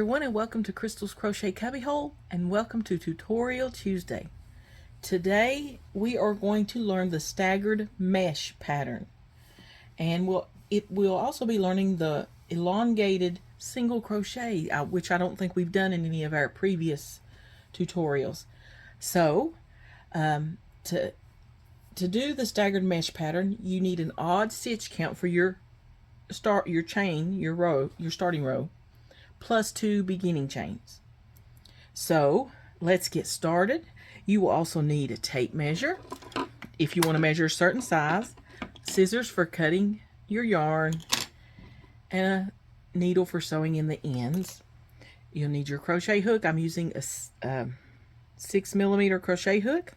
everyone, and welcome to Crystal's Crochet Cubbyhole, and welcome to Tutorial Tuesday. Today we are going to learn the staggered mesh pattern, and we'll also be learning the elongated single crochet, which I don't think we've done in any of our previous tutorials. So to do the staggered mesh pattern, you need an odd stitch count for your starting row, plus 2 beginning chains. So let's get started. You will also need a tape measure if you want to measure a certain size, scissors for cutting your yarn, and a needle for sewing in the ends. You'll need your crochet hook. I'm using a 6mm crochet hook,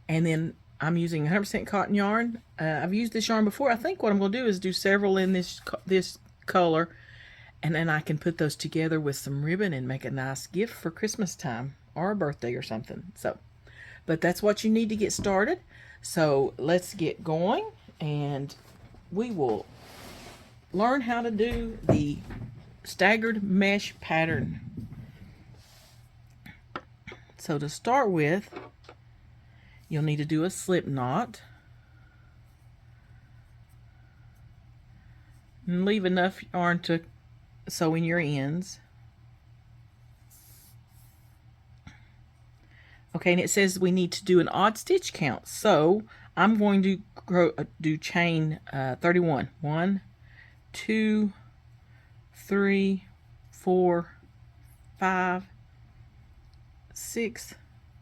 and then I'm using 100% cotton yarn. I've used this yarn before. I think what I'm going to do is do several in this color, and then I can put those together with some ribbon and make a nice gift for Christmas time or a birthday or something. But that's what you need to get started. So let's get going, and we will learn how to do the staggered mesh pattern. So to start with, you'll need to do a slip knot and leave enough yarn to sew in your ends. Okay, and it says we need to do an odd stitch count, so I'm going to do chain 31. 1, 2, 3, 4, 5, 6,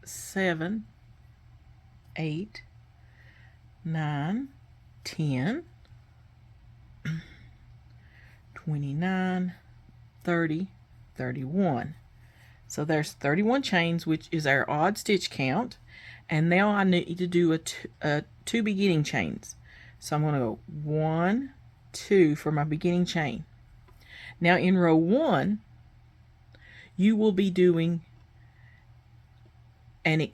7, 8, 9, 10, 29, 30, 31. So there's 31 chains, which is our odd stitch count. And now I need to do two beginning chains. So I'm going to go 1, 2 for my beginning chain. Now in row 1, you will be doing an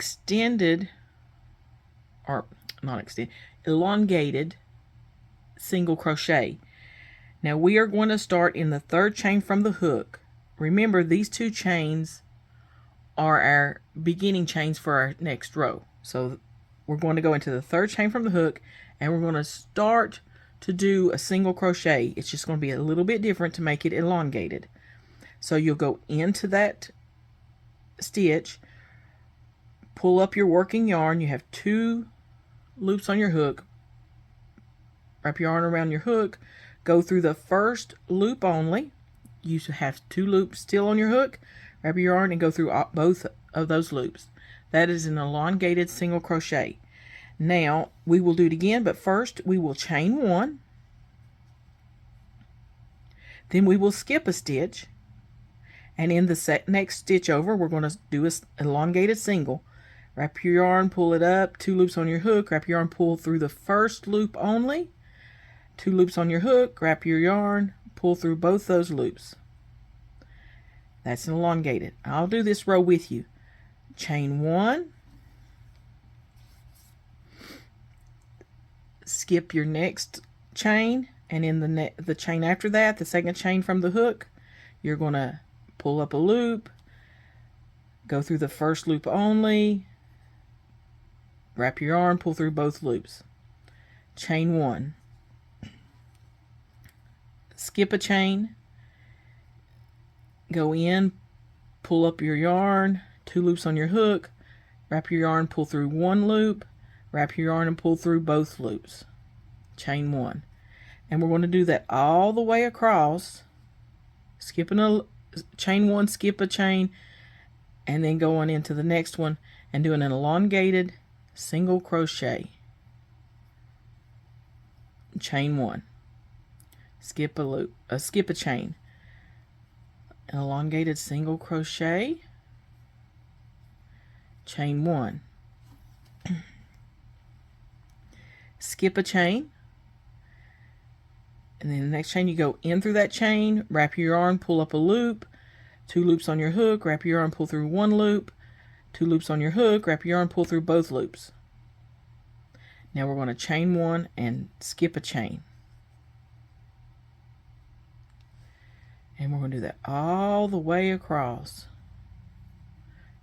elongated single crochet. Now we are going to start in the 3rd chain from the hook. Remember, these 2 chains are our beginning chains for our next row. So we're going to go into the 3rd chain from the hook, and we're going to start to do a single crochet. It's just going to be a little bit different to make it elongated. So you'll go into that stitch, pull up your working yarn. You have 2 loops on your hook. Wrap your yarn around your hook. Go through the first loop only. You have 2 loops still on your hook. Wrap your yarn and go through both of those loops. That is an elongated single crochet. Now we will do it again, but first we will chain 1. Then we will skip a stitch, and in the next stitch over, we're going to do an elongated single. Wrap your yarn, pull it up, 2 loops on your hook. Wrap your yarn, pull through the first loop only. 2 loops on your hook, wrap your yarn, pull through both those loops. That's an elongated. I'll do this row with you. Chain 1, skip your next chain, and in the chain after that, the 2nd chain from the hook, you're going to pull up a loop, go through the first loop only, wrap your yarn, pull through both loops. Chain 1. Skip a chain, go in, pull up your yarn, 2 loops on your hook, wrap your yarn, pull through 1 loop, wrap your yarn and pull through both loops. Chain 1. And we're going to do that all the way across, skipping a chain 1, skip a chain, and then going into the next one and doing an elongated single crochet. Chain 1. Skip a loop, skip a chain, an elongated single crochet, chain 1, skip a chain, and then the next chain you go in through that chain, wrap your yarn, pull up a loop, 2 loops on your hook, wrap your yarn, pull through 1 loop, 2 loops on your hook, wrap your yarn, pull through both loops. Now we're going to chain 1 and skip a chain. And we're going to do that all the way across.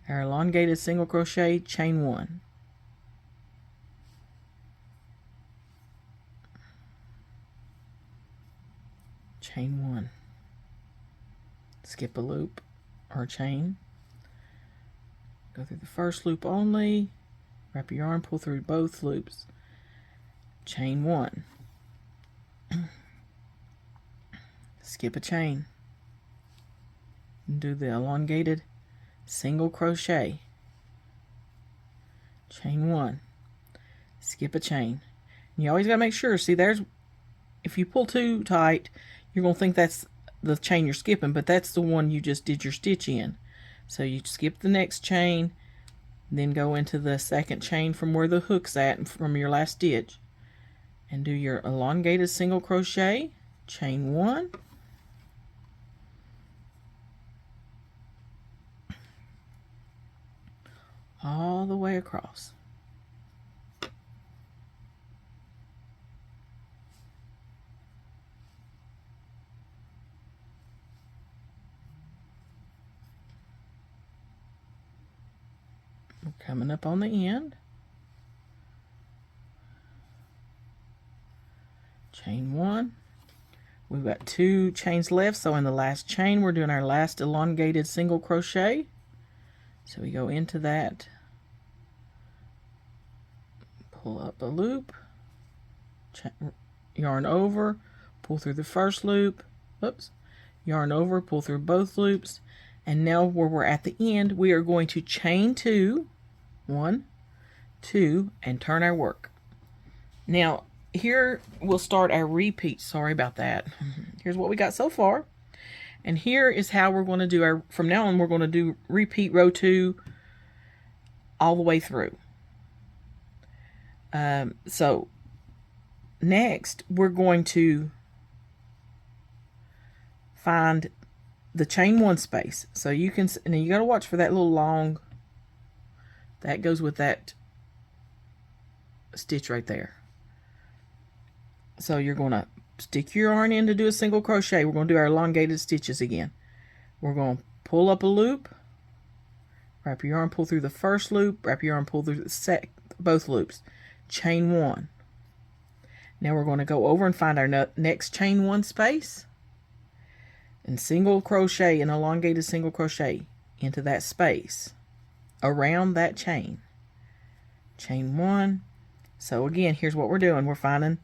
Our elongated single crochet, chain 1. Chain 1. Skip a loop or chain. Go through the first loop only. Wrap your yarn, pull through both loops. Chain 1. Skip a chain. Do the elongated single crochet. Chain 1. Skip a chain. And you always got to make sure, see there's, if you pull too tight, you're going to think that's the chain you're skipping, but that's the one you just did your stitch in. So you skip the next chain, then go into the second chain from where the hook's at from your last stitch, and do your elongated single crochet, chain 1, all the way across. We're coming up on the end. Chain 1. We've got 2 chains left, so in the last chain we're doing our last elongated single crochet. So we go into that, pull up a loop, yarn over, pull through the first loop, oops, yarn over, pull through both loops, and now where we're at the end, we are going to chain 2, 1, 2, and turn our work. Now here we'll start our repeat. Sorry about that. Here's what we got so far, and here is how we're going to do our, from now on we're going to do repeat row 2 all the way through. So next we're going to find the chain 1 space. So you can, and you got to watch for that little long, that goes with that stitch right there. So you're going to stick your yarn in to do a single crochet. We're going to do our elongated stitches again. We're going to pull up a loop, wrap your yarn, pull through the first loop, wrap your yarn, pull through the both loops, chain 1. Now we're going to go over and find our next chain 1 space and single crochet, an elongated single crochet into that space around that chain. Chain 1. So again, here's what we're doing. We're finding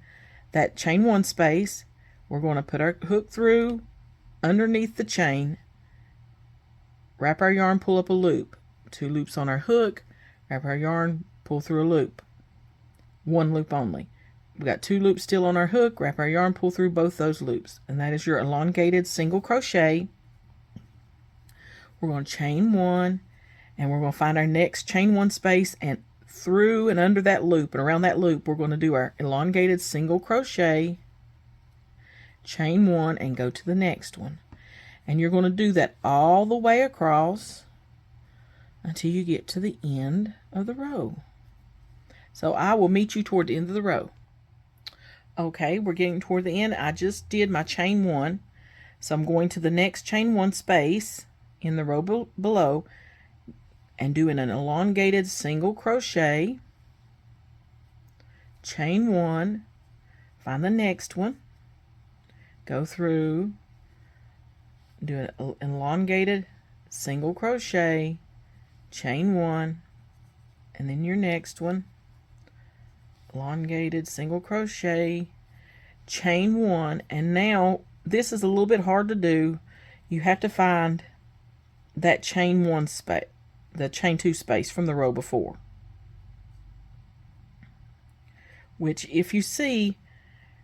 that chain 1 space. We're going to put our hook through underneath the chain, wrap our yarn, pull up a loop, 2 loops on our hook, wrap our yarn, pull through a loop, 1 loop only. We got 2 loops still on our hook, wrap our yarn, pull through both those loops, and that is your elongated single crochet. We're going to chain 1, and we're going to find our next chain 1 space, and through and under that loop and around that loop we're going to do our elongated single crochet, chain 1, and go to the next one. And you're going to do that all the way across until you get to the end of the row. So I will meet you toward the end of the row. Okay, we're getting toward the end. I just did my chain 1, so I'm going to the next chain 1 space in the row below and doing an elongated single crochet, chain 1, find the next one, go through, do an elongated single crochet, chain 1, and then your next one, elongated single crochet, chain 1, and now this is a little bit hard to do. You have to find that chain 1 space, the chain 2 space from the row before, which if you see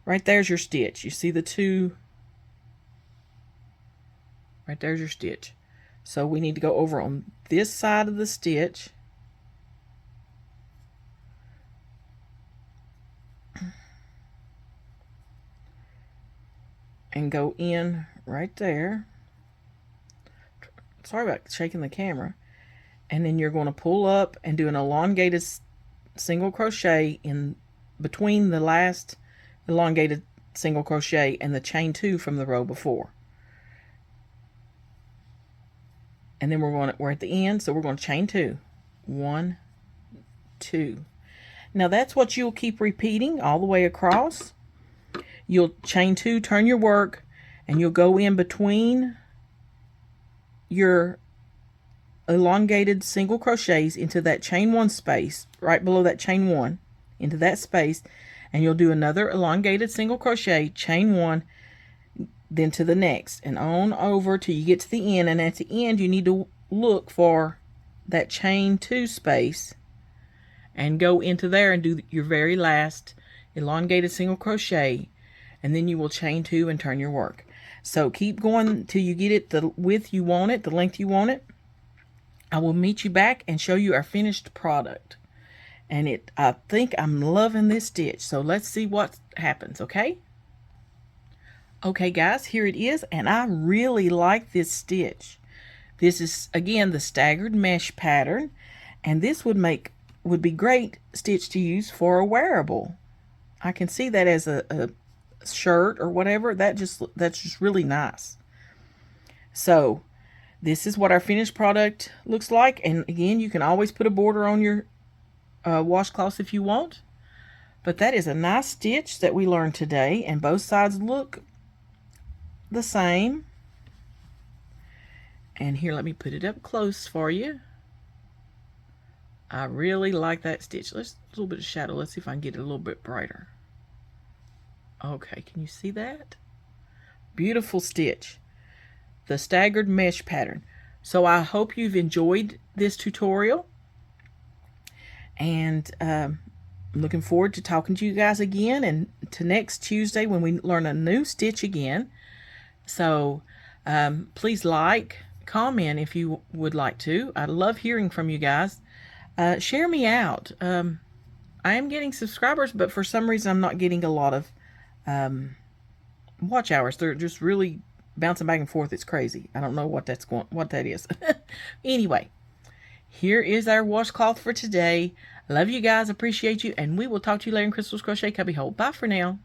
right there's your stitch. You see the 2 right there's your stitch. So we need to go over on this side of the stitch and go in right there. Sorry about shaking the camera. And then you're going to pull up and do an elongated single crochet in between the last elongated single crochet and the chain 2 from the row before. and then we're at the end, so we're going to chain 2. 1, 2. Now that's what you'll keep repeating all the way across. You'll chain 2, turn your work, and you'll go in between your elongated single crochets into that chain 1 space, right below that chain 1, into that space, and you'll do another elongated single crochet, chain 1, then to the next, and on over till you get to the end. And at the end you need to look for that chain 2 space and go into there and do your very last elongated single crochet, and then you will chain 2 and turn your work. So keep going till you get it the width you want it, the length you want it. I will meet you back and show you our finished product. And I think I'm loving this stitch, so let's see what happens, okay? Okay guys, here it is, and I really like this stitch. This is, again, the staggered mesh pattern, and this would be great stitch to use for a wearable. I can see that as a shirt or whatever. That's just really nice. So this is what our finished product looks like, and again, you can always put a border on your washcloth if you want. But that is a nice stitch that we learned today, and both sides look the same. And here, let me put it up close for you. I really like that stitch. Let's a little bit of shadow. Let's see if I can get it a little bit brighter. Okay, can you see that? Beautiful stitch. The staggered mesh pattern. So I hope you've enjoyed this tutorial, and I'm looking forward to talking to you guys again, and to next Tuesday when we learn a new stitch again. So please like, comment if you would like to. I love hearing from you guys. Share me out. I am getting subscribers, but for some reason I'm not getting a lot of watch hours. They're just really bouncing back and forth. It's crazy. I don't know what that is. Anyway, here is our washcloth for today. Love you guys, appreciate you, and we will talk to you later in Crystal's Crochet Cubbyhole. Bye for now.